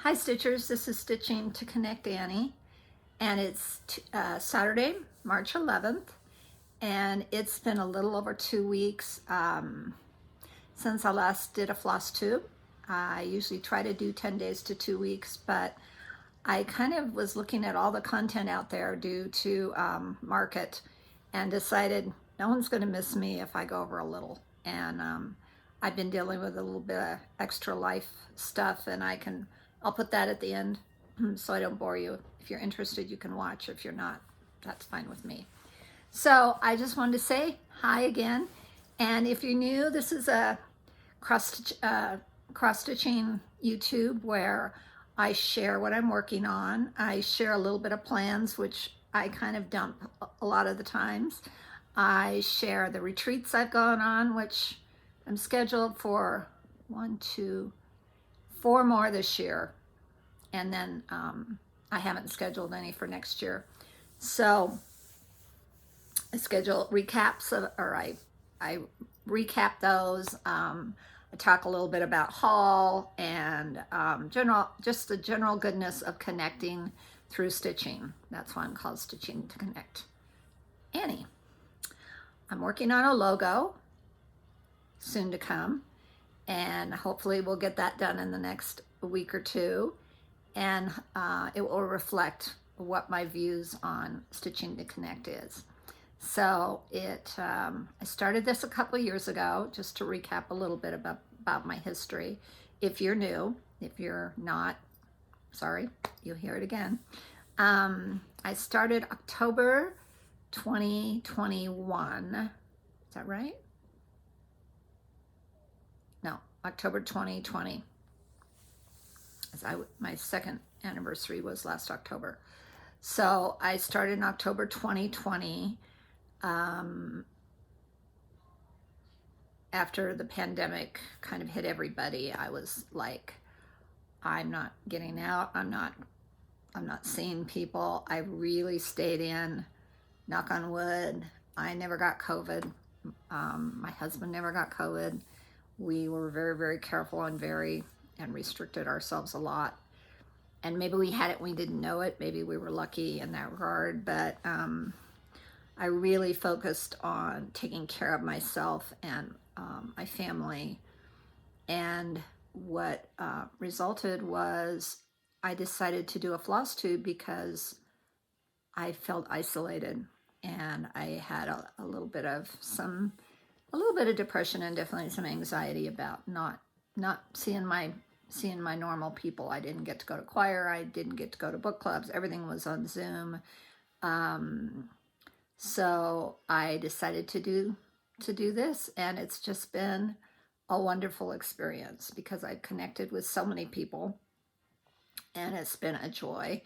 Hi Stitchers, this is Stitching to Connect Annie, and it's Saturday, March 11th, and it's been a little over 2 weeks since I last did a Flosstube. I usually try to do 10 days to 2 weeks, but I kind of was looking at all the content out there due to market and decided no one's going to miss me if I go over a little. And I've been dealing with a little bit of extra life stuff, and I'll put that at the end so I don't bore you. If you're interested, you can watch. If you're not, that's fine with me. So I just wanted to say hi again. And if you're new, this is a cross-stitching YouTube where I share what I'm working on. I share a little bit of plans, which I kind of dump a lot of the times. I share the retreats I've gone on, which I'm scheduled for 1, 2, 4 more this year. And then I haven't scheduled any for next year. So I schedule recaps, I recap those. I talk a little bit about haul and just the general goodness of connecting through stitching. That's why I'm called Stitching to Connect Annie. I'm working on a logo, soon to come, and hopefully we'll get that done in the next week or two, and it will reflect what my views on Stitching to Connect is. So I started this a couple of years ago, just to recap a little bit about my history. If you're new, if you're not, sorry, you'll hear it again. I started October 2021. Is that right? No, October 2020. My second anniversary was last October. So I started in October 2020. After the pandemic kind of hit everybody, I was like, I'm not getting out. I'm not seeing people. I really stayed in, knock on wood. I never got COVID. My husband never got COVID. We were very, very careful and restricted ourselves a lot. And maybe we had it and we didn't know it. Maybe we were lucky in that regard, but I really focused on taking care of myself and my family. And what resulted was I decided to do a floss tube because I felt isolated, and I had a little bit of depression and definitely some anxiety about not seeing my normal people. I didn't get to go to choir. I didn't get to go to book clubs. Everything was on Zoom. So I decided to do this, and it's just been a wonderful experience because I've connected with so many people, and it's been a joy,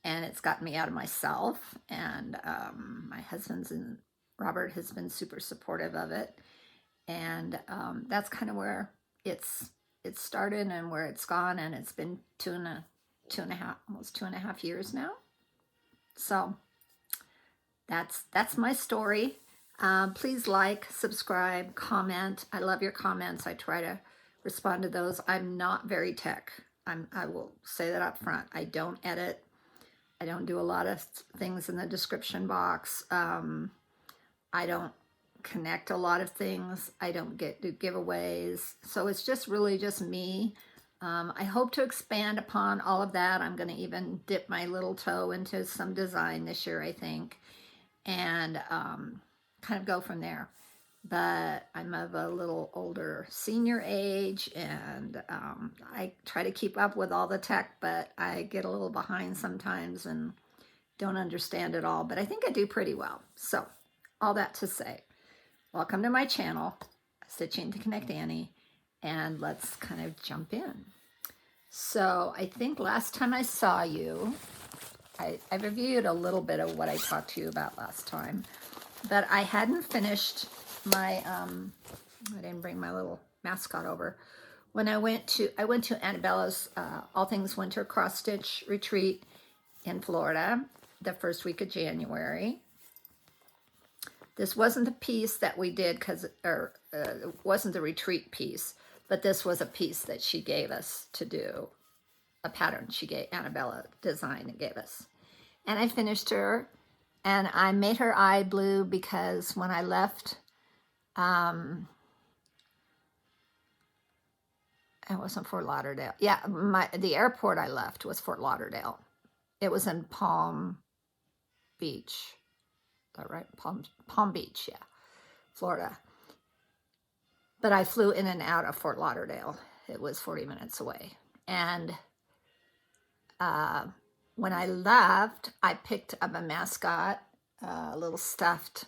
and it's gotten me out of myself. And my husband's Robert has been super supportive of it, and that's kind of where it started and where it's gone, and it's been almost 2.5 years now. So that's my story. Please like, subscribe, comment. I love your comments. I try to respond to those. I'm not very tech. I will say that up front. I don't edit. I don't do a lot of things in the description box. I don't connect a lot of things. I don't do giveaways. So it's just really just me. I hope to expand upon all of that. I'm going to even dip my little toe into some design this year, I think, and kind of go from there. But I'm of a little older senior age, and I try to keep up with all the tech, but I get a little behind sometimes and don't understand it all, but I think I do pretty well. So all that to say, welcome to my channel, Stitching to Connect Annie, and let's kind of jump in. So I think last time I saw you, I reviewed a little bit of what I talked to you about last time, but I hadn't finished my, I didn't bring my little mascot over. When I went to Annabella's All Things Winter Cross Stitch Retreat in Florida, the first week of January. This wasn't the piece that we did it wasn't the retreat piece, but this was a piece that she gave us to do. a pattern she gave, Annabella Design, and gave us. And I finished her, and I made her eye blue because when I left, it wasn't Fort Lauderdale. Yeah, the airport I left was Fort Lauderdale. It was in Palm Beach. Is that right? Palm Beach, yeah, Florida. But I flew in and out of Fort Lauderdale. It was 40 minutes away. And when I left, I picked up a mascot, a little stuffed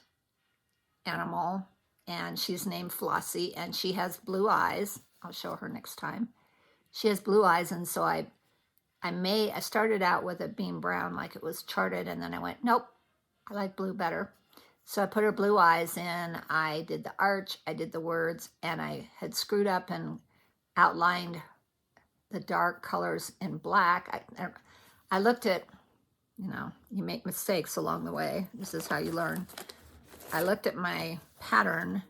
animal, and she's named Flossie, and she has blue eyes. I'll show her next time. She has blue eyes, and so I started out with it being brown like it was charted, and then I went, nope, I like blue better. So I put her blue eyes in, I did the arch, I did the words, and I had screwed up and outlined the dark colors in black. I looked at, you make mistakes along the way. This is how you learn. I looked at my pattern.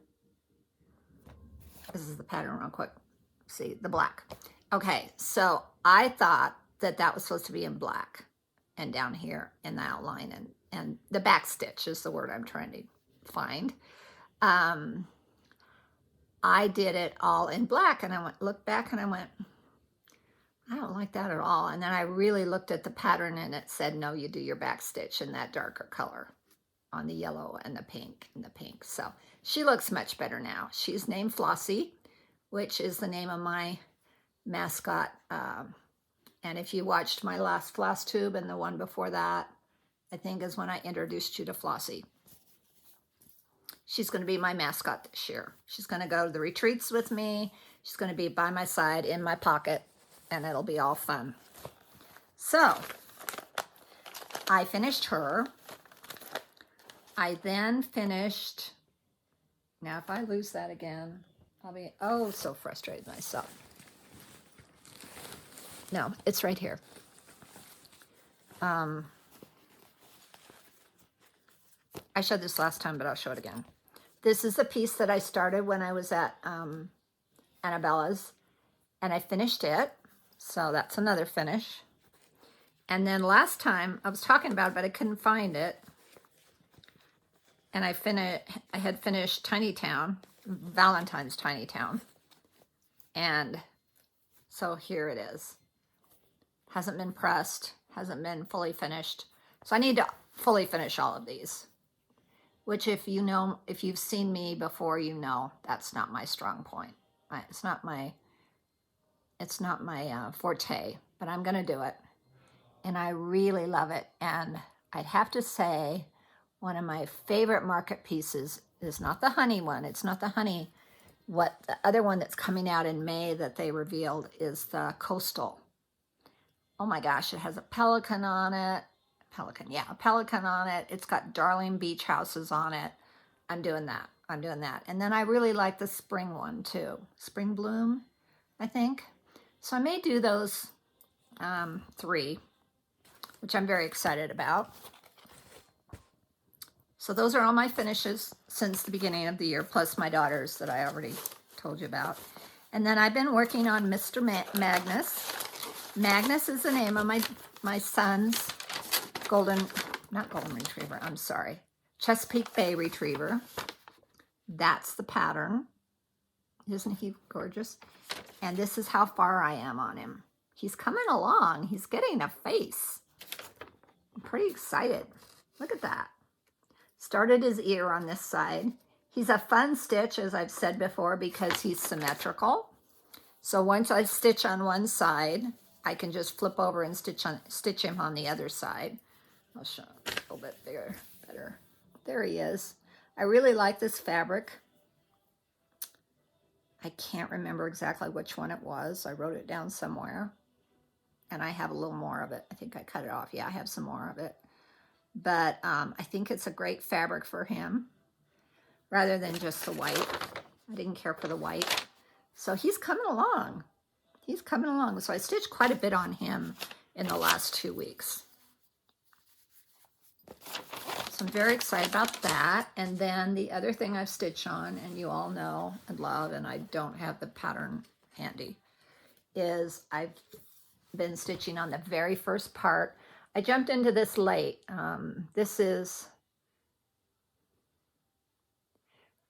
This is the pattern real quick. See, the black. Okay, so I thought that was supposed to be in black and down here in the outline, and the back stitch is the word I'm trying to find. I did it all in black, and I looked back and I went, I don't like that at all. And then I really looked at the pattern, and it said, no, you do your back stitch in that darker color on the yellow and the pink and the pink. So she looks much better now. She's named Flossie, which is the name of my mascot. And if you watched my last Flosstube and the one before that, I think is when I introduced you to Flossie. She's going to be my mascot this year. She's going to go to the retreats with me. She's going to be by my side in my pocket, and it'll be all fun. So I finished her. I then finished, now if I lose that again, I'll be so frustrated with myself. No, it's right here. I showed this last time, but I'll show it again. This is a piece that I started when I was at Annabella's, and I finished it. So that's another finish. And then last time I was talking about it, but I couldn't find it. And I had finished Tiny Town, Valentine's Tiny Town. And so here it is. Hasn't been pressed, hasn't been fully finished. So I need to fully finish all of these, which if you've seen me before, that's not my strong point. It's not my forte, but I'm going to do it. And I really love it. And I'd have to say one of my favorite market pieces is not the honey one. It's not the honey. What the other one that's coming out in May that they revealed is the coastal. Oh my gosh, it has a pelican on it. A pelican on it. It's got darling beach houses on it. I'm doing that. And then I really like the spring one too. Spring Bloom, I think. So I may do those 3, which I'm very excited about. So those are all my finishes since the beginning of the year, plus my daughters that I already told you about. And then I've been working on Mr. Magnus. Magnus is the name of my son's not golden retriever, I'm sorry, Chesapeake Bay retriever. That's the pattern. Isn't he gorgeous? And this is how far I am on him. He's coming along. He's getting a face. I'm pretty excited. Look at that. Started his ear on this side. He's a fun stitch, as I've said before, because he's symmetrical. So once I stitch on one side, I can just flip over and stitch him on the other side. I'll show a little bit better. There he is. I really like this fabric. I can't remember exactly which one it was. I wrote it down somewhere. And I have a little more of it. I think I cut it off. Yeah, I have some more of it. But I think it's a great fabric for him, rather than just the white. I didn't care for the white. So he's coming along. He's coming along. So I stitched quite a bit on him in the last 2 weeks. So I'm very excited about that. And then the other thing I've stitched on, and you all know and love, and I don't have the pattern handy, is I've been stitching on the very first part. I jumped into this late. This is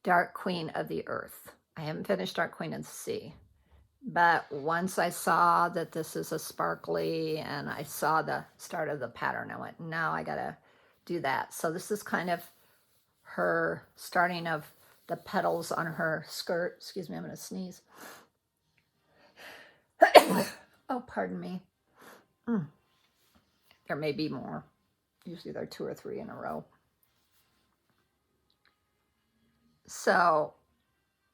Dark Queen of the Earth. I haven't finished Dark Queen of the Sea. But once I saw that this is a sparkly and I saw the start of the pattern, I went, now I gotta do that. So this is kind of her starting of the petals on her skirt. Excuse me, I'm gonna sneeze. Oh, pardon me. There may be more. Usually there are 2 or 3 in a row. So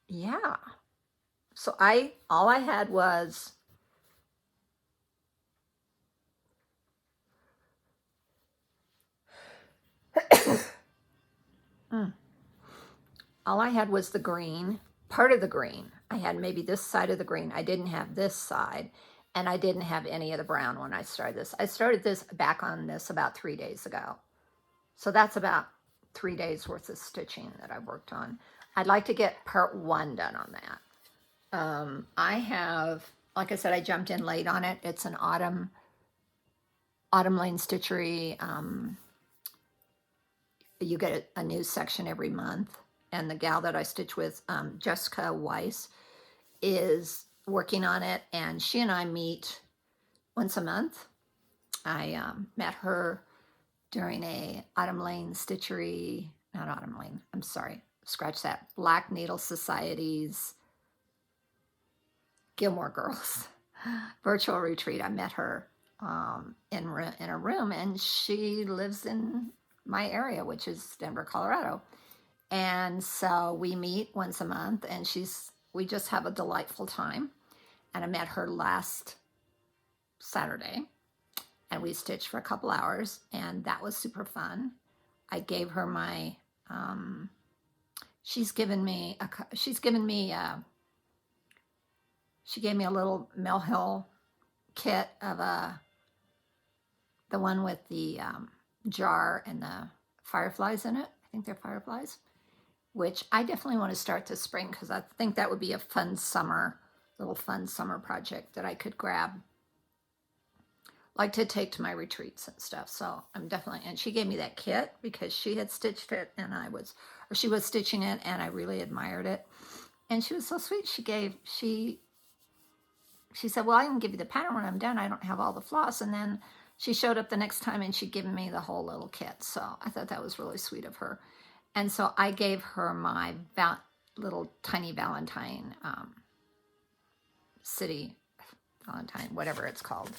yeah. So all I had was all I had was the green, part of the green. I had maybe this side of the green. I didn't have this side, and I didn't have any of the brown when I started this. I started this back on this about 3 days ago. So that's about 3 days worth of stitching that I worked on. I'd like to get part 1 done on that. I have, like I said, I jumped in late on it. It's an Autumn Lane Stitchery. You get a new section every month. And the gal that I stitch with, Jessica Weiss, is working on it. And she and I meet once a month. I met her during a Autumn Lane Stitchery, not Autumn Lane, I'm sorry, scratch that, Black Needle Society's Gilmore Girls virtual retreat. I met her in a room, and she lives in my area, which is Denver, Colorado. And so we meet once a month, and we just have a delightful time. And I met her last Saturday, and we stitched for a couple hours, and that was super fun. I gave her my she gave me a little Mill Hill kit of the one with the jar and the fireflies in it. I think they're fireflies, which I definitely want to start this spring because I think that would be a fun summer project that I could grab, like to take to my retreats and stuff. So I'm definitely, and she gave me that kit because she had stitched it and she was stitching it, and I really admired it. And she was so sweet. She said, well, I can give you the pattern when I'm done. I don't have all the floss. And then she showed up the next time and she'd given me the whole little kit. So I thought that was really sweet of her. And so I gave her my little tiny Valentine, city Valentine, whatever it's called,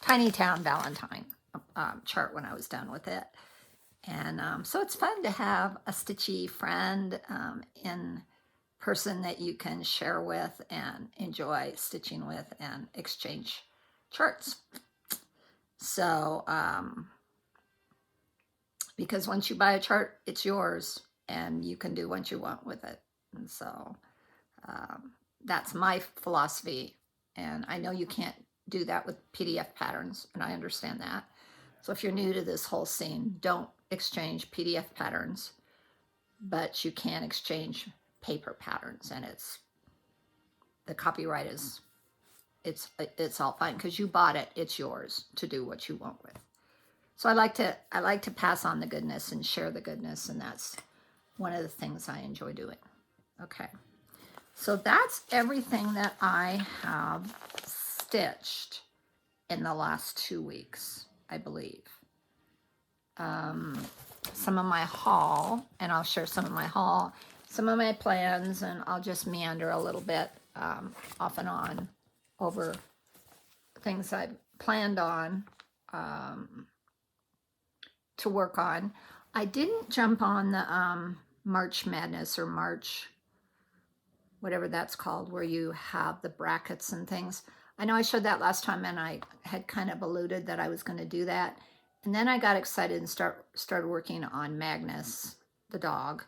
Tiny Town Valentine chart when I was done with it. And so it's fun to have a stitchy friend in person that you can share with and enjoy stitching with and exchange charts. So, because once you buy a chart, it's yours and you can do what you want with it. And so that's my philosophy. And I know you can't do that with PDF patterns, and I understand that. So if you're new to this whole scene, don't exchange PDF patterns, but you can exchange paper patterns, and the copyright is, it's all fine because you bought it. It's yours to do what you want with. So I like to pass on the goodness and share the goodness, and that's one of the things I enjoy doing. Okay, so that's everything that I have stitched in the last 2 weeks, I believe. Some of my haul, and I'll share some of my haul, some of my plans, and I'll just meander a little bit off and on over things I've planned on to work on. I didn't jump on the March Madness or March, whatever that's called, where you have the brackets and things. I know I showed that last time, and I had kind of alluded that I was going to do that. And then I got excited and started working on Magnus, the dog.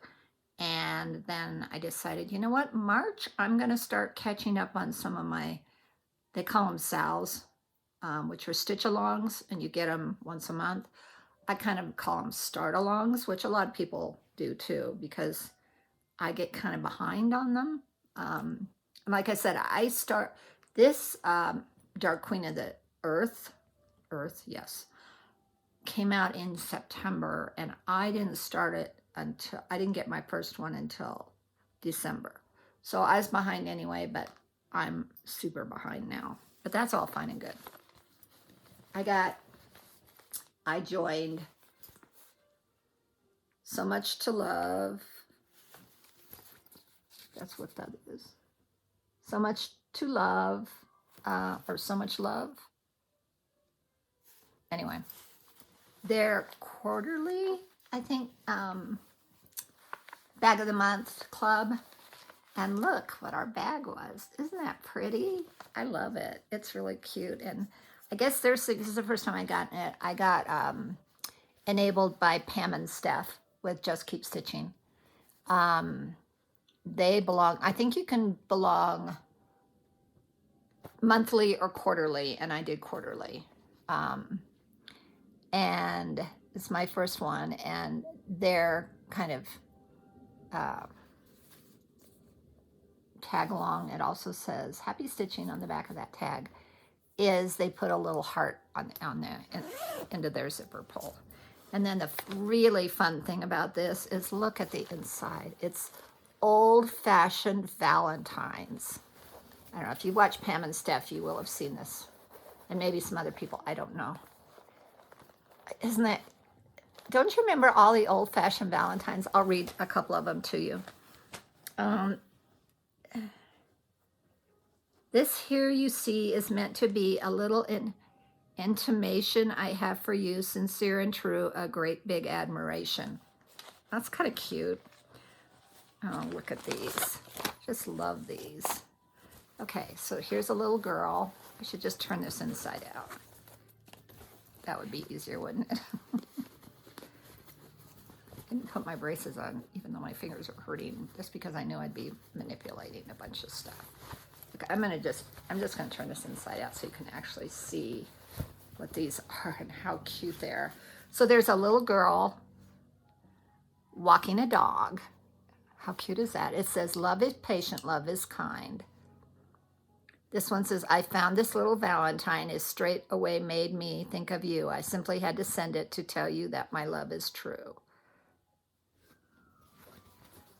And then I decided, you know what, March, I'm going to start catching up on some of my, they call them SALs, which are stitch-alongs, and you get them once a month. I kind of call them start-alongs, which a lot of people do too, because I get kind of behind on them. Like I said, I start this Dark Queen of the Earth, yes, came out in September, and I didn't start it until, I didn't get my first one until December. So I was behind anyway, but I'm super behind now. But that's all fine and good. I joined So Much to Love. That's what that is. So Much to Love, or So Much Love. Anyway, they're quarterly, I think, bag of the month club. And look what our bag was. Isn't that pretty? I love it. It's really cute. And I guess this is the first time I got it. I got enabled by Pam and Steph with Just Keep Stitching. They belong, I think you can belong monthly or quarterly, and I did quarterly. And it's my first one, and they're kind of tag along. It also says happy stitching on the back of that tag. Is they put a little heart on into their zipper pull. And then the really fun thing about this is look at the inside. It's old-fashioned Valentines. I don't know, if you watch Pam and Steph, you will have seen this. And maybe some other people, I don't know. Isn't that, don't you remember all the old-fashioned Valentines? I'll read a couple of them to you. This here you see is meant to be a little intimation I have for you, sincere and true, a great big admiration. That's kind of cute. Oh, look at these. Just love these. Okay, so here's a little girl. I should just turn this inside out. That would be easier, wouldn't it? I didn't put my braces on, even though my fingers are hurting, just because I knew I'd be manipulating a bunch of stuff. Okay, I'm just gonna turn this inside out so you can actually see what these are and how cute they are. So there's a little girl walking a dog. How cute is that? It says, love is patient, love is kind. This one says, I found this little Valentine, is straight away made me think of you. I simply had to send it to tell you that my love is true.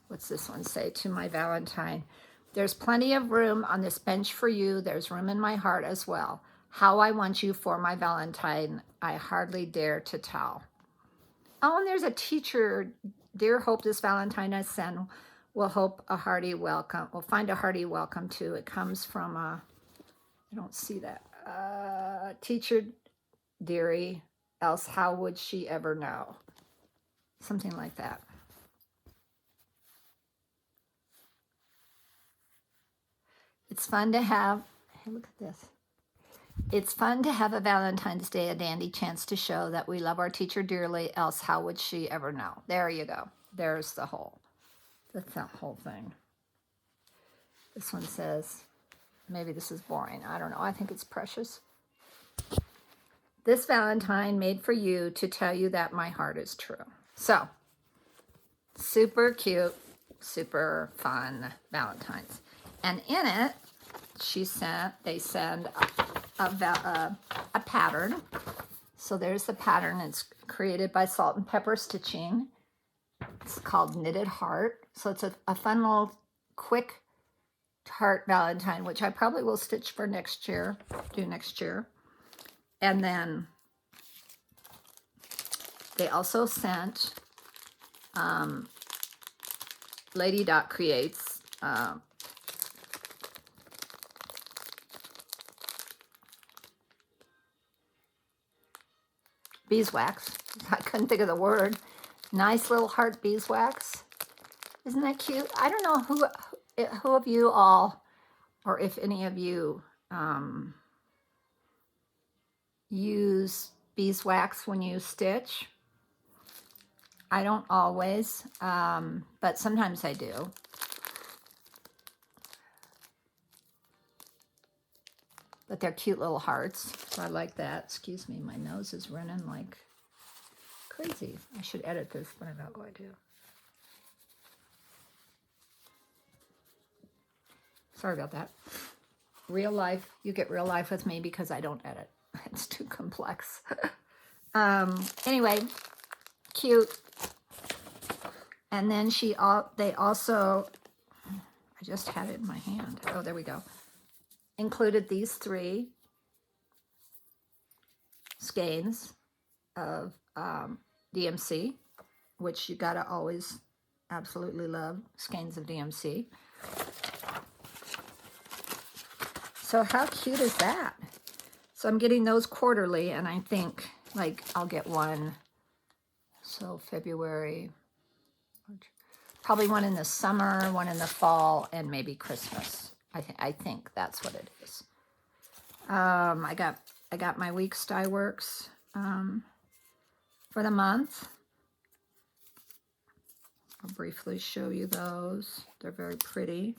What's this one say? To my Valentine. There's plenty of room on this bench for you. There's room in my heart as well. How I want you for my Valentine, I hardly dare to tell. Oh, and there's a teacher. Dear Hope, this Valentine I send will hope a hearty welcome. We'll find a hearty welcome too. It comes from I don't see that. Teacher dearie, else how would she ever know? Something like that. It's fun to have, hey, look at this. It's fun to have a Valentine's Day, a dandy chance to show that we love our teacher dearly, else how would she ever know? There you go. There's the whole, that's that whole thing. This one says, maybe this is boring. I don't know. I think it's precious. This Valentine made for you to tell you that my heart is true. So, super cute, super fun Valentines. And in it, they send a pattern. So there's the pattern. It's created by Salt and Pepper Stitching. It's called Knitted Heart. So it's a fun little quick heart Valentine, which I probably will stitch for next year, do next year. And then they also sent Lady Dot Creates beeswax. I couldn't think of the word. Nice little heart beeswax. Isn't that cute? I don't know who of you all, or if any of you use beeswax when you stitch. I don't always, but sometimes I do. But they're cute little hearts, so I like that. Excuse me, my nose is running like crazy. I should edit this, but I'm not going to. Sorry about that. Real life, you get real life with me because I don't edit. It's too complex. Anyway, cute. And then they also, I just had it in my hand. Oh, there we go. Included these 3 skeins of DMC, which you gotta always absolutely love skeins of DMC. So how cute is that? So I'm getting those quarterly, and I think like I'll get one. So February, probably one in the summer, one in the fall, and maybe Christmas. I think that's what it is. I got my WIPS die works for the month. I'll briefly show you those. They're very pretty.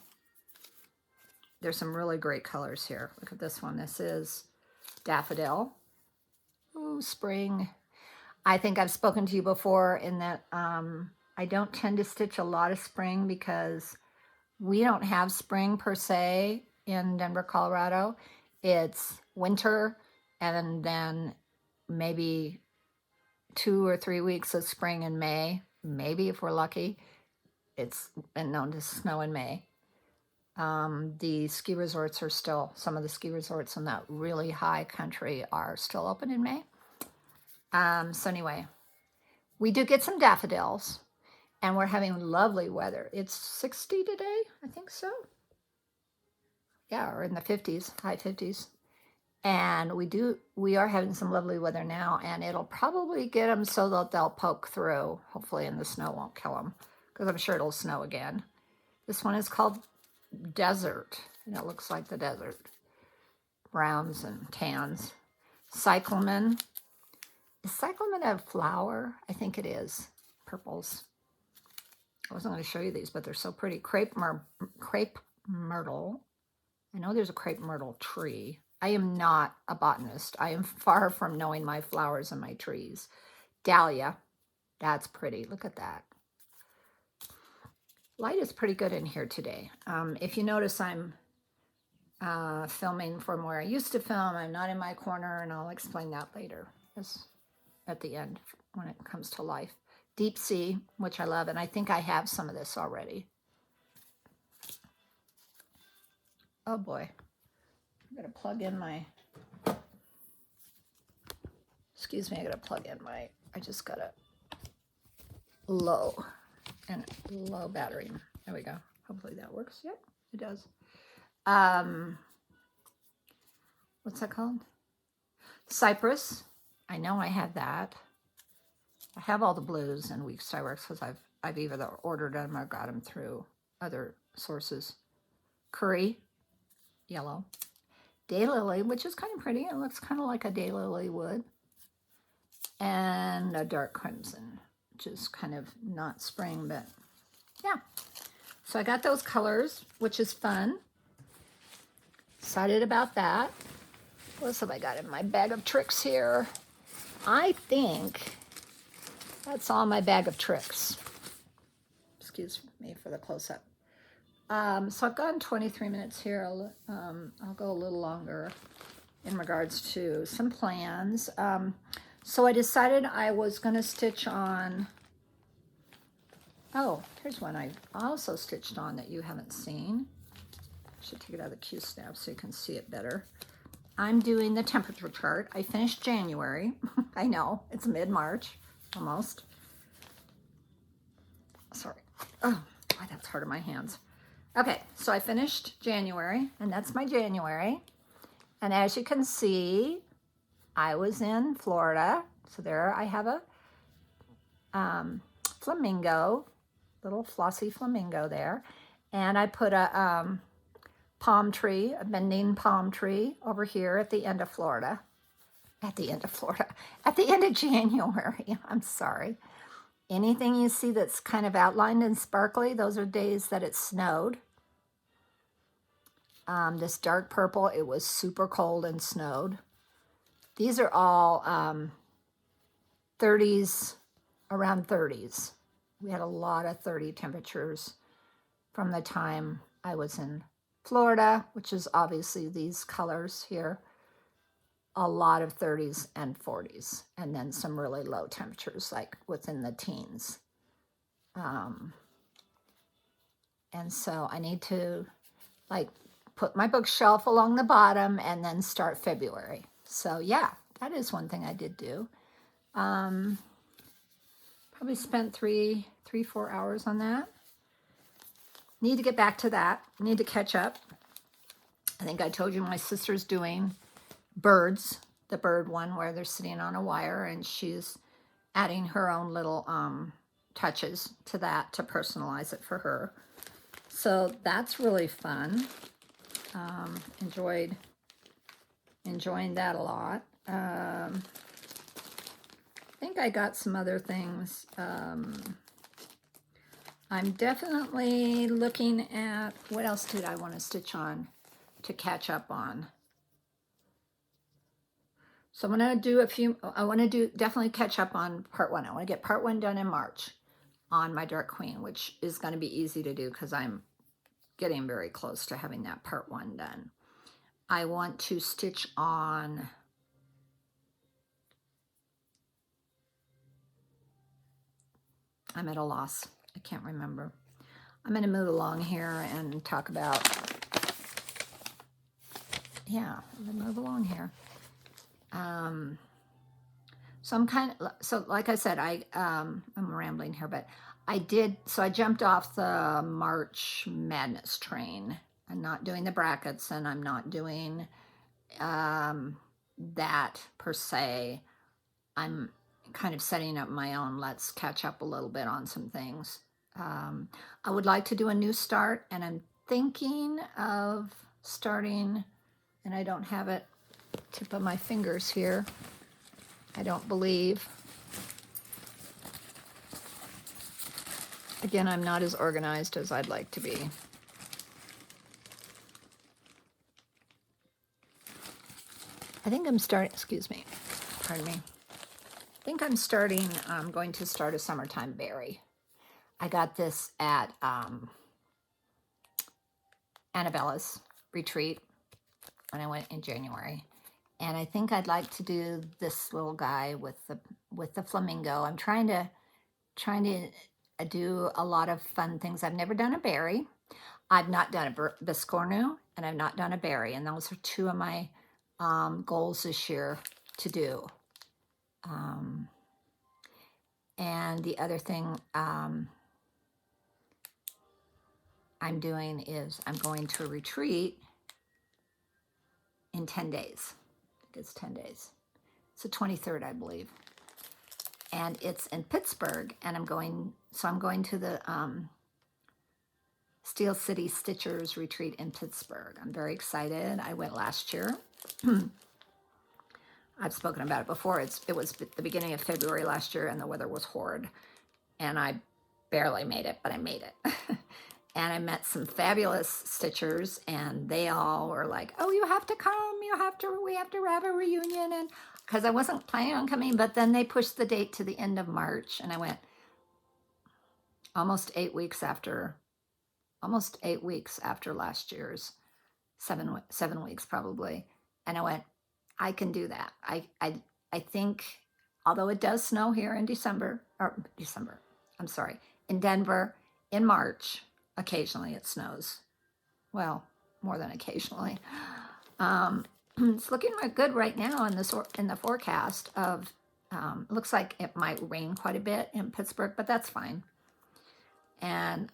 There's some really great colors here. Look at this one. This is Daffodil. Ooh, spring. I think I've spoken to you before in that I don't tend to stitch a lot of spring because we don't have spring per se in Denver, Colorado. It's winter and then maybe 2 or 3 weeks of spring in May. Maybe if we're lucky. It's been known to snow in May. The ski resorts are still, some of the ski resorts in that really high country are still open in May. So anyway, we do get some daffodils, and we're having lovely weather. It's 60 today, I think so. Yeah, or in the 50s, high 50s. And we are having some lovely weather now, and it'll probably get them so that they'll poke through, hopefully, and the snow won't kill them, because I'm sure it'll snow again. This one is called Desert, and it looks like the desert. Browns and tans. Cyclamen. Is cyclamen a flower? I think it is. Purples. I wasn't going to show you these, but they're so pretty. Crepe myrtle. I know there's a crepe myrtle tree. I am not a botanist. I am far from knowing my flowers and my trees. Dahlia. That's pretty. Look at that. Light is pretty good in here today. If you notice, I'm filming from where I used to film. I'm not in my corner, and I'll explain that later at the end when it comes to life. Deep sea, which I love, and I think I have some of this already. Oh boy. I'm going to plug in my, excuse me, I got to plug in my, I just got a low battery. There we go. Hopefully that works. Yep, it does. What's that called? Cypress. I know I have that. I have all the blues and WIPS die works because I've either ordered them or got them through other sources. Curry, yellow. Daylily, which is kind of pretty. It looks kind of like a daylily would. And a dark crimson, which is kind of not spring, but yeah. So I got those colors, which is fun. Excited about that. What else have I got in my bag of tricks here? I think that's all my bag of tricks. Excuse me for the close-up. So I've gone 23 minutes here. I'll go a little longer in regards to some plans. So I decided I was going to stitch on, oh, here's one I also stitched on that you haven't seen. I should take it out of the Q-snap so you can see it better. I'm doing the temperature chart. I finished January. I know, it's mid-March, almost. Sorry. Oh, boy, that's hard on my hands. Okay, so I finished January, and that's my January. And as you can see, I was in Florida. So there I have a flamingo, little flossy flamingo there. And I put a palm tree, a bending palm tree over here at the end of Florida. At the end of January, I'm sorry. Anything you see that's kind of outlined and sparkly, those are days that it snowed. This dark purple, it was super cold and snowed. These are all 30s, around 30s. We had a lot of 30 temperatures from the time I was in Florida, which is obviously these colors here. a lot of 30s and 40s, and then some really low temperatures, like within the teens. And so I need to like put my bookshelf along the bottom and then start February. So yeah, that is one thing I did do. Probably spent 4 hours on that. Need to get back to that. Need to catch up. I think I told you my sister's doing birds, the bird one where they're sitting on a wire, and she's adding her own little touches to that to personalize it for her. So that's really fun. Enjoying that a lot. I think I got some other things. I'm definitely looking at, what else did I want to stitch on to catch up on? So I'm going to do I want to definitely catch up on part 1. I want to get part 1 done in March on my Dark Queen, which is going to be easy to do because I'm getting very close to having that part 1 done. I want to stitch on I'm at a loss. I can't remember. I'm going to move along here and talk about, yeah, I'm going to move along here. So like I said, I'm rambling here, but I jumped off the March Madness train. I'm not doing the brackets, and I'm not doing that per se. I'm kind of setting up my own, let's catch up a little bit on some things. I would like to do a new start, and I'm thinking of starting, and I don't have it tip of my fingers here, I don't believe. Again, I'm not as organized as I'd like to be. I think I'm starting, excuse me, pardon me. I think I'm going to start a summertime berry. I got this at Annabella's retreat when I went in January. And I think I'd like to do this little guy with the flamingo. I'm trying to do a lot of fun things. I've never done a berry. I've not done a biscornu, and I've not done a berry. And those are 2 of my goals this year to do. And the other thing I'm doing is I'm going to a retreat in 10 days. I think it's 10 days. It's the 23rd, I believe. And it's in Pittsburgh, and I'm going to the Steel City Stitchers retreat in Pittsburgh. I'm very excited. I went last year. I've spoken about it before. It was the beginning of February last year, and the weather was horrid. And I barely made it, but I made it. And I met some fabulous stitchers, and they all were like, oh, you have to come. We have to have a reunion. And because I wasn't planning on coming, but then they pushed the date to the end of March, and I went almost 8 weeks after last year's, 7 weeks probably. And I went, I can do that. I think, although it does snow here in in Denver, in March, occasionally it snows. Well, more than occasionally. It's looking good right now in the forecast of, it looks like it might rain quite a bit in Pittsburgh, but that's fine. And,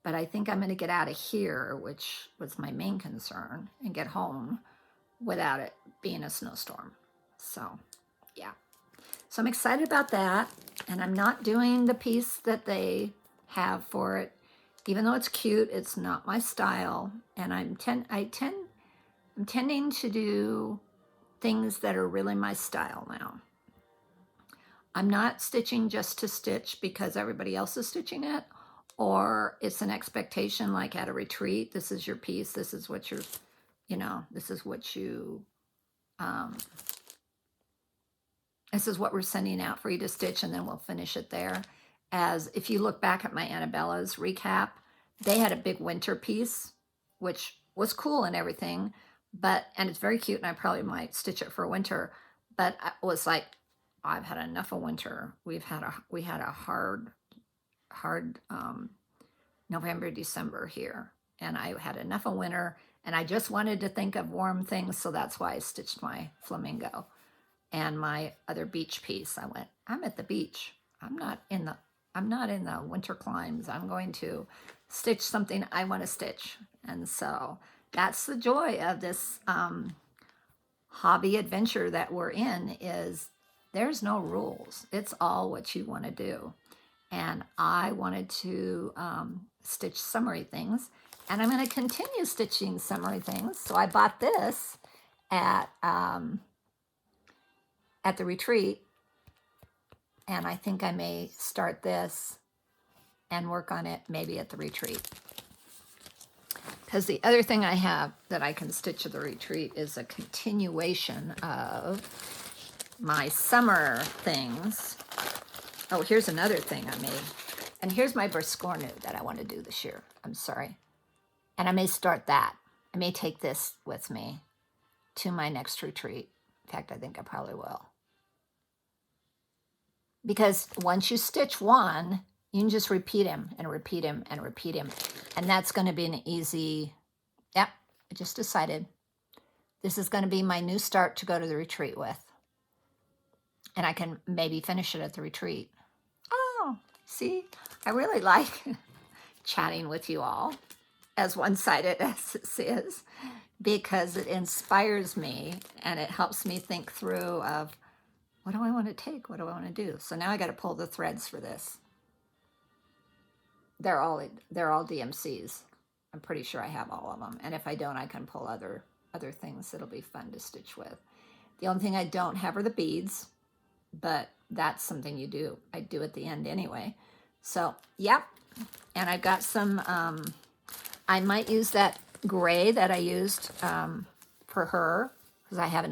but I think I'm going to get out of here, which was my main concern, and get home without it being a snowstorm. So, yeah. So I'm excited about that, and I'm not doing the piece that they have for it. Even though it's cute, it's not my style, and I'm tending to do things that are really my style now. I'm not stitching just to stitch because everybody else is stitching it, or it's an expectation like at a retreat, this is your piece, this is what you're, this is what we're sending out for you to stitch, and then we'll finish it there. As if you look back at my Annabella's recap, they had a big winter piece, which was cool and everything, But, and it's very cute, and I probably might stitch it for winter, but I was like, I've had enough of winter. We had a hard November, December here, and I had enough of winter, and I just wanted to think of warm things, so that's why I stitched my flamingo and my other beach piece. I went, I'm at the beach. I'm not in the winter climes. I'm going to stitch something I want to stitch. And so that's the joy of this hobby adventure that we're in, is there's no rules. It's all what you want to do. And I wanted to stitch summery things, and I'm going to continue stitching summery things. So I bought this at the retreat, and I think I may start this and work on it maybe at the retreat. Because the other thing I have that I can stitch at the retreat is a continuation of my summer things. Oh, here's another thing I made. And here's my Briscornu that I want to do this year. I'm sorry. And I may start that. I may take this with me to my next retreat. In fact, I think I probably will. Because once you stitch one, you can just repeat him and repeat him and repeat him. And that's going to be an easy, yep, I just decided. This is going to be my new start to go to the retreat with. And I can maybe finish it at the retreat. Oh, see, I really like chatting with you all, as one-sided as this is, because it inspires me and it helps me think through of, what do I want to take? What do I want to do? So now I got to pull the threads for this. They're all DMCs. I'm pretty sure I have all of them. And if I don't, I can pull other things that'll be fun to stitch with. The only thing I don't have are the beads, but that's something you do. I do at the end anyway. So, yep. And I've got some, I might use that gray that I used for her, because I have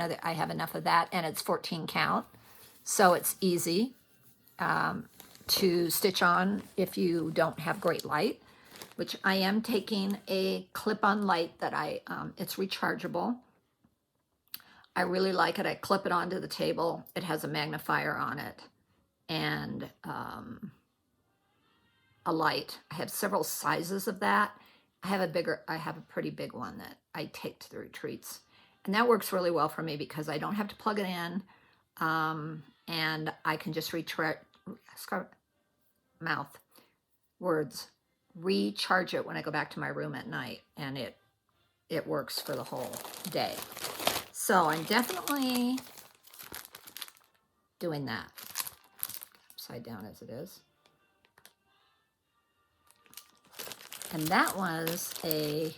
enough of that, and it's 14 count. So it's easy to stitch on if you don't have great light, which I am taking a clip-on light that it's rechargeable. I really like it. I clip it onto the table. It has a magnifier on it and a light. I have several sizes of that. I have a pretty big one that I take to the retreats. And that works really well for me because I don't have to plug it in. And I can just recharge it when I go back to my room at night, and it works for the whole day. So I'm definitely doing that. Upside down as it is. And that was I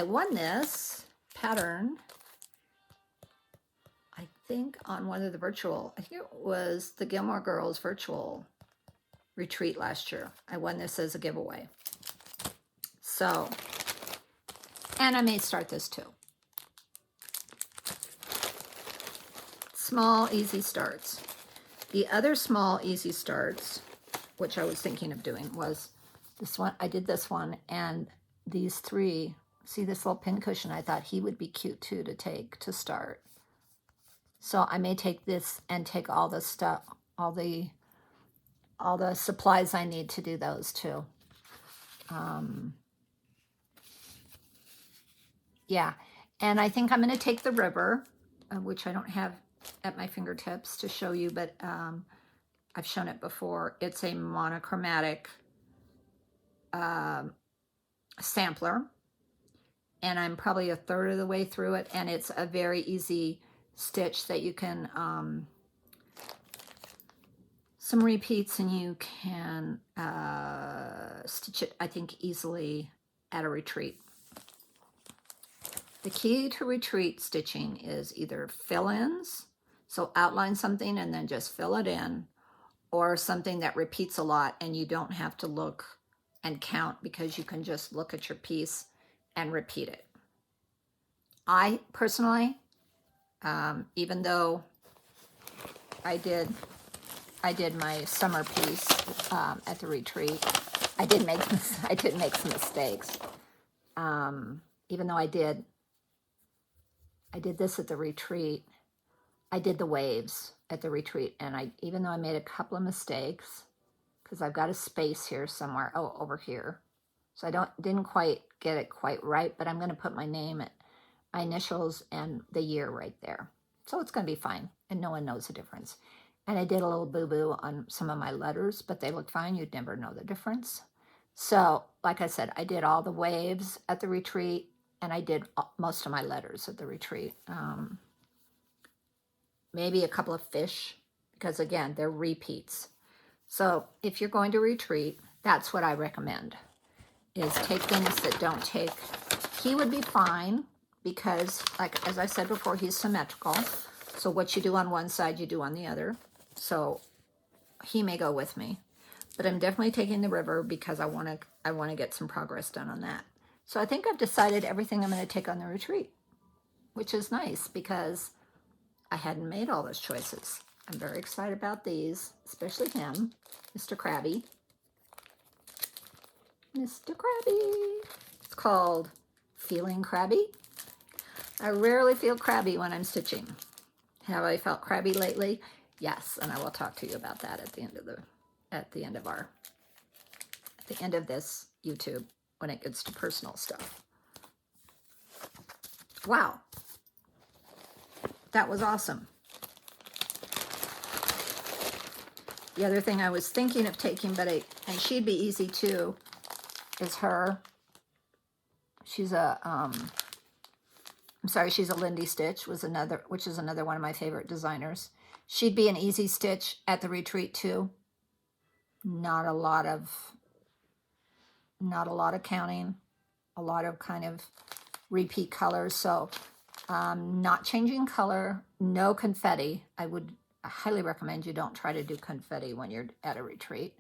won this pattern, I think, on one of the I think it was the Gilmore Girls virtual retreat last year. I won this as a giveaway. So, and I may start this too. Small, easy starts. The other small, easy starts, which I was thinking of doing, was this one. I did this one, and these three, see this little pin cushion? I thought he would be cute too to take to start. So I may take this and take all the stuff, all the supplies I need to do those too. Yeah, and I think I'm going to take the river, which I don't have at my fingertips to show you, but I've shown it before. It's a monochromatic sampler, and I'm probably a third of the way through it, and it's a very easy stitch that you can some repeats, and you can stitch it, I think, easily at a retreat. The key to retreat stitching is either fill-ins, so outline something and then just fill it in, or something that repeats a lot and you don't have to look and count because you can just look at your piece and repeat it. I personally, even though I did my summer piece at the retreat, I did make some mistakes. Even though I did I did this at the retreat. I did the waves at the retreat, and even though I made a couple of mistakes, because I've got a space here somewhere, oh, over here. So I didn't quite get it quite right, but I'm going to put my name, my initials, and the year right there. So it's going to be fine, and no one knows the difference. And I did a little boo-boo on some of my letters, but they look fine. You'd never know the difference. So, like I said, I did all the waves at the retreat, and I did most of my letters at the retreat. Maybe a couple of fish, because again, they're repeats. So if you're going to retreat, that's what I recommend, is take things that don't take. He would be fine because, like, as I said before, he's symmetrical. So what you do on one side, you do on the other. So he may go with me, but I'm definitely taking the river because I want to get some progress done on that. So I think I've decided everything I'm going to take on the retreat, which is nice because I hadn't made all those choices. I'm very excited about these, especially him, Mr. Krabby. Mr. Krabby. It's called Feeling Crabby. I rarely feel crabby when I'm stitching. Have I felt crabby lately? Yes, and I will talk to you about that at the end of this YouTube when it gets to personal stuff. Wow. That was awesome. The other thing I was thinking of taking, and she'd be easy too, is her. She's a, she's a Lindy Stitch, which is another one of my favorite designers. She'd be an easy stitch at the retreat too. Not a lot of counting, a lot of kind of repeat colors. So not changing color, no confetti. I highly recommend you don't try to do confetti when you're at a retreat.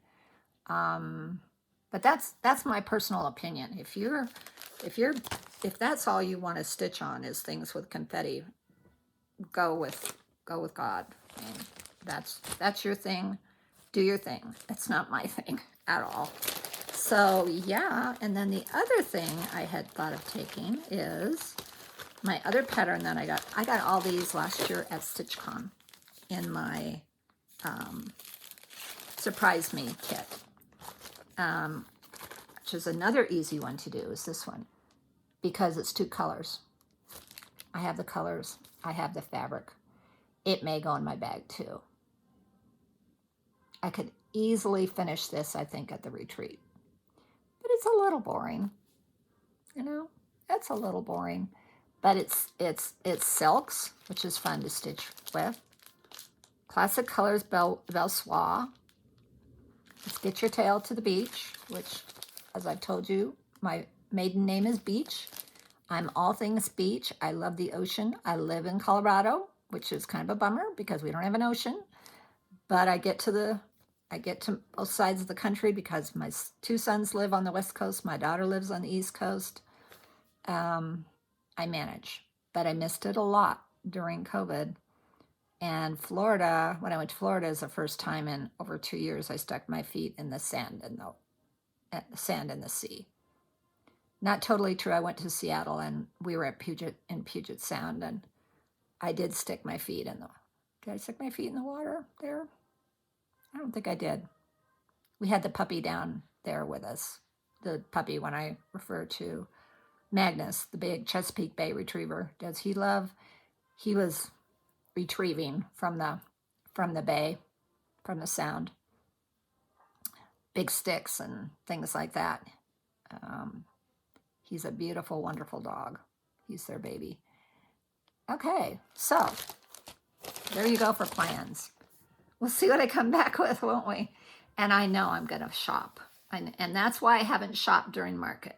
But that's my personal opinion. If that's all you want to stitch on is things with confetti, go with God. I mean, that's your thing. Do your thing. It's not my thing at all. So yeah, and then the other thing I had thought of taking is my other pattern that I got all these last year at StitchCon in my Surprise Me kit, which is another easy one to do, is this one, because it's 2 colors. I have the colors, I have the fabric. It may go in my bag too. I could easily finish this, I think, at the retreat. But it's a little boring. You know, it's a little boring. But it's silks, which is fun to stitch with. Classic Colors Belle Soie. Let's get your tail to the beach, which, as I've told you, my maiden name is Beach. I'm all things beach. I love the ocean. I live in Colorado, which is kind of a bummer because we don't have an ocean. But I get to both sides of the country because my 2 sons live on the West Coast. My daughter lives on the East Coast. I manage, but I missed it a lot during COVID. And Florida, when I went to Florida, is the first time in over 2 years I stuck my feet in the sand and the sea. Not totally true. I went to Seattle and we were at Puget Sound, and I did stick my feet in the. Did I stick my feet in the water there? I don't think I did. We had the puppy down there with us. The puppy, when I refer to Magnus, the big Chesapeake Bay retriever. Does he love? He was retrieving from the bay, from the sound. Big sticks and things like that. He's a beautiful, wonderful dog. He's their baby. Okay, so there you go for plans. We'll see what I come back with, won't we? And I know I'm going to shop. And that's why I haven't shopped during market.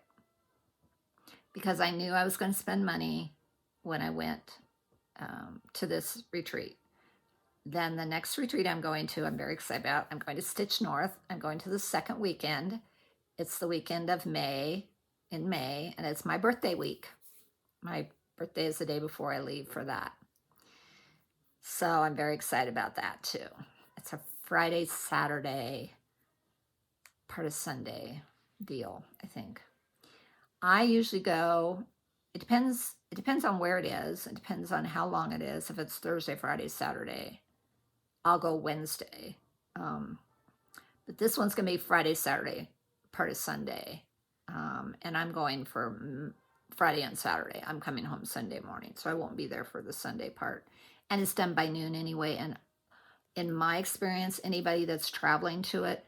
Because I knew I was going to spend money when I went to this retreat. Then the next retreat I'm going to, I'm very excited about. I'm going to Stitch North. I'm going to the second weekend. It's the weekend of May, and it's my birthday week. My birthday is the day before I leave for that. So I'm very excited about that too. It's a Friday, Saturday, part of Sunday deal, I think. I usually go, it depends it depends on where it is. It depends on how long it is. If it's Thursday, Friday, Saturday, I'll go Wednesday. Um, but this one's going to be Friday, Saturday, part of Sunday. And I'm going for Friday and Saturday. I'm coming home Sunday morning, so I won't be there for the Sunday part. And it's done by noon anyway. And in my experience, anybody that's traveling to it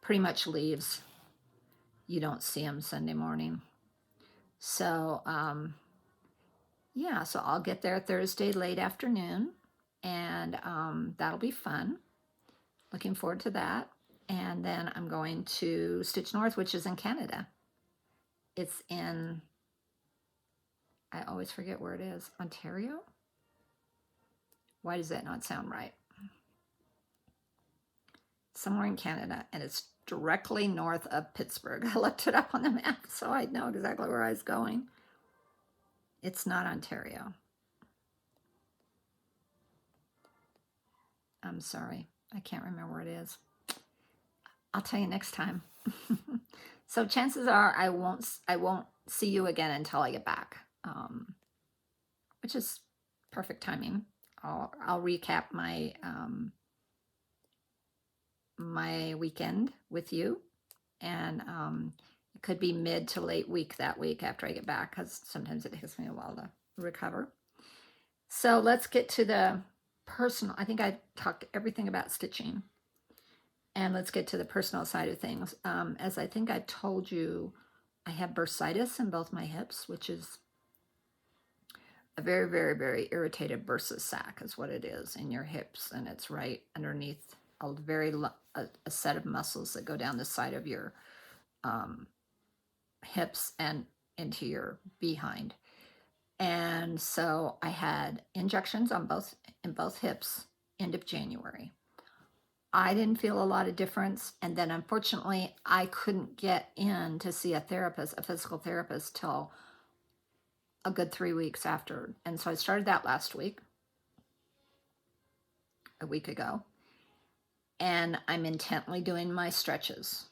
pretty much leaves. You don't see them Sunday morning. So, yeah, so I'll get there Thursday late afternoon, and that'll be fun. Looking forward to that. And then I'm going to Stitch North, which is in Canada. It's in, I always forget where it is, Ontario? Why does that not sound right? Somewhere in Canada, and it's directly north of Pittsburgh. I looked it up on the map so I'd know exactly where I was going. It's not Ontario. I'm sorry. I can't remember where it is. I'll tell you next time. So chances are I won't see you again until I get back, which is perfect timing. I'll recap my my weekend with you, and it could be mid to late week that week after I get back, because sometimes it takes me a while to recover. So let's get to the personal. I think I talked everything about stitching, and let's get to the personal side of things. As I think I told you, I have bursitis in both my hips, which is a very, very, very irritated bursa sac is what it is in your hips, and it's right underneath a set of muscles that go down the side of your hips and into your behind. And so I had injections in both hips end of January. I didn't feel a lot of difference, and then unfortunately I couldn't get in to see a physical therapist, till a good 3 weeks after. And so I started that last week, a week ago, and I'm intently doing my stretches,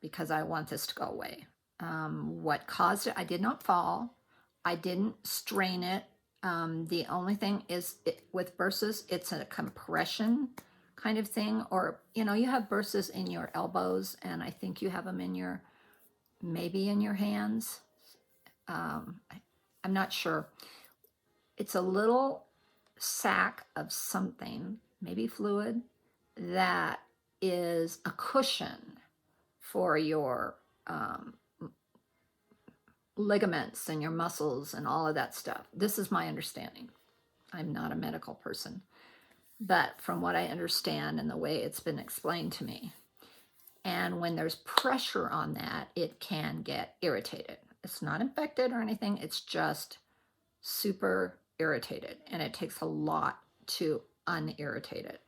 because I want this to go away. What caused it? I did not fall. I didn't strain it. The only thing is with bursas, it's a compression kind of thing, or you have bursas in your elbows, and I think you have them maybe in your hands. I'm not sure. It's a little sack of something, maybe fluid, that is a cushion for your ligaments and your muscles and all of that stuff. This is my understanding. I'm not a medical person, but from what I understand and the way it's been explained to me, and when there's pressure on that, it can get irritated. It's not infected or anything, it's just super irritated, and it takes a lot to unirritate it.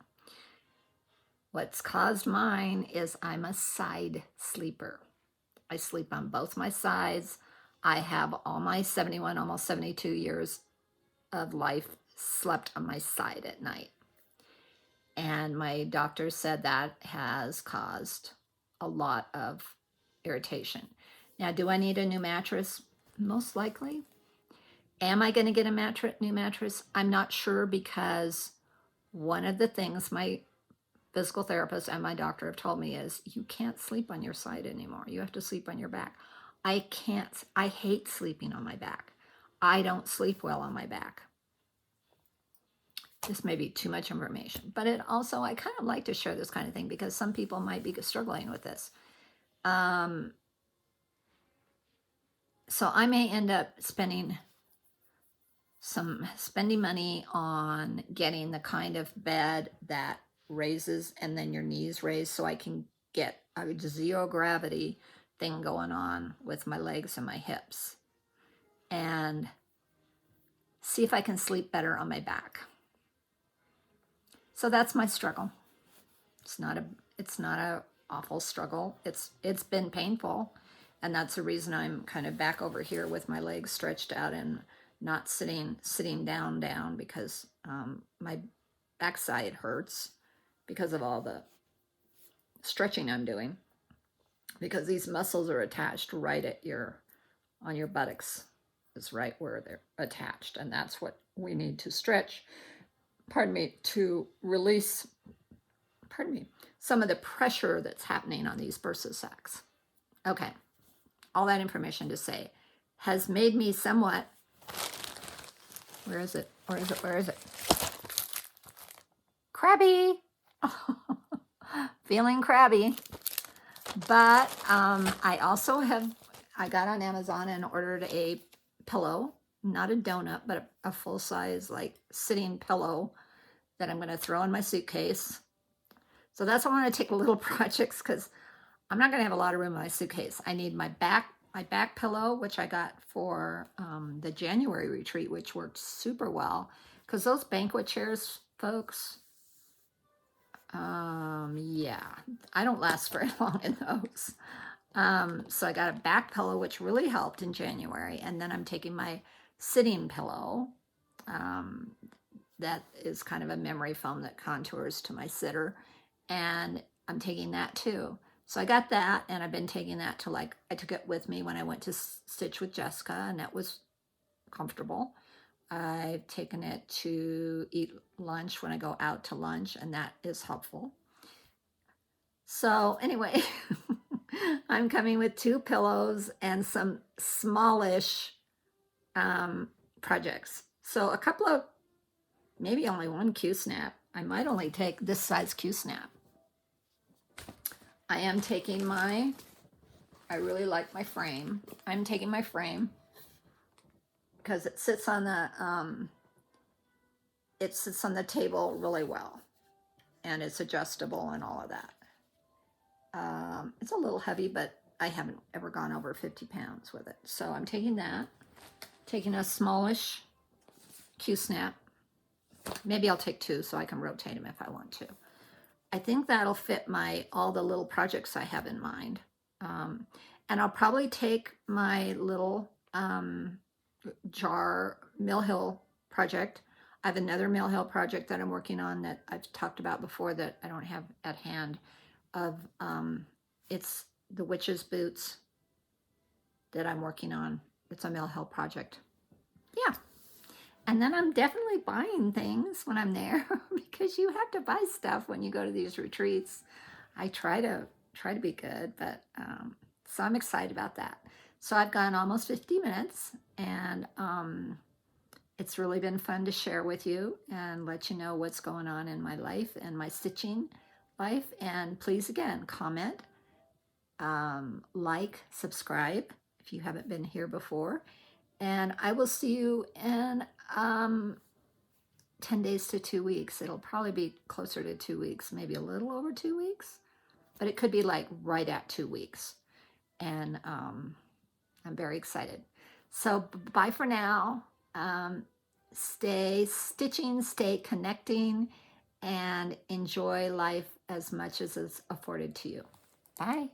What's caused mine is I'm a side sleeper. I sleep on both my sides. I have all my 71, almost 72 years of life slept on my side at night. And my doctor said that has caused a lot of irritation. Now, do I need a new mattress? Most likely. Am I going to get a new mattress? I'm not sure, because one of the things my physical therapist and my doctor have told me is you can't sleep on your side anymore. You have to sleep on your back. I can't. I hate sleeping on my back. I don't sleep well on my back. This may be too much information, but it also, I kind of like to share this kind of thing because some people might be struggling with this. So I may end up spending money on getting the kind of bed that raises and then your knees raise, so I can get a zero gravity thing going on with my legs and my hips, and see if I can sleep better on my back. So that's my struggle. It's not a awful struggle. It's been painful, and that's the reason I'm kind of back over here with my legs stretched out and not sitting down, because my backside hurts because of all the stretching I'm doing, because these muscles are attached right at your on your buttocks is right where they're attached, and that's what we need to stretch, pardon me, to release, pardon me, some of the pressure that's happening on these bursa sacs. Okay, all that information to say has made me somewhat, where is it? Where is it? Where is it? Crabby. Feeling crabby. But I also I got on Amazon and ordered a pillow, not a donut, but a full size, like, sitting pillow that I'm going to throw in my suitcase. So that's why I want to take little projects, because I'm not going to have a lot of room in my suitcase. I need my back pillow, which I got for the January retreat, which worked super well, because those banquet chairs, folks, yeah, I don't last very long in those. So I got a back pillow, which really helped in January. And then I'm taking my sitting pillow, that is kind of a memory foam that contours to my sitter. And I'm taking that too. So I got that, and I've been taking that to, like, I took it with me when I went to stitch with Jessica, and that was comfortable. I've taken it to eat lunch when I go out to lunch, and that is helpful. So anyway, I'm coming with 2 pillows and some smallish projects. So a couple of, maybe only 1 Q-snap. I might only take this size Q-snap. I am taking I really like my frame. I'm taking my frame because it sits on the table really well, and it's adjustable and all of that. It's a little heavy, but I haven't ever gone over 50 pounds with it. So I'm taking that, taking a smallish Q-snap. Maybe I'll take 2 so I can rotate them if I want to. I think that'll fit all the little projects I have in mind. And I'll probably take my little jar Mill Hill project. I have another Mill Hill project that I'm working on that I've talked about before that I don't have at hand. It's the witch's boots that I'm working on. It's a Mill Hill project. Yeah. And then I'm definitely buying things when I'm there because you have to buy stuff when you go to these retreats. I try to be good, but so I'm excited about that. So I've gone almost 50 minutes, and it's really been fun to share with you and let you know what's going on in my life and my stitching life. And please, again, comment, like, subscribe if you haven't been here before. And I will see you in 10 days to 2 weeks. It'll probably be closer to 2 weeks, maybe a little over 2 weeks, but it could be like right at 2 weeks. And I'm very excited. So bye for now. Stay stitching, stay connecting, and enjoy life as much as it's afforded to you. Bye.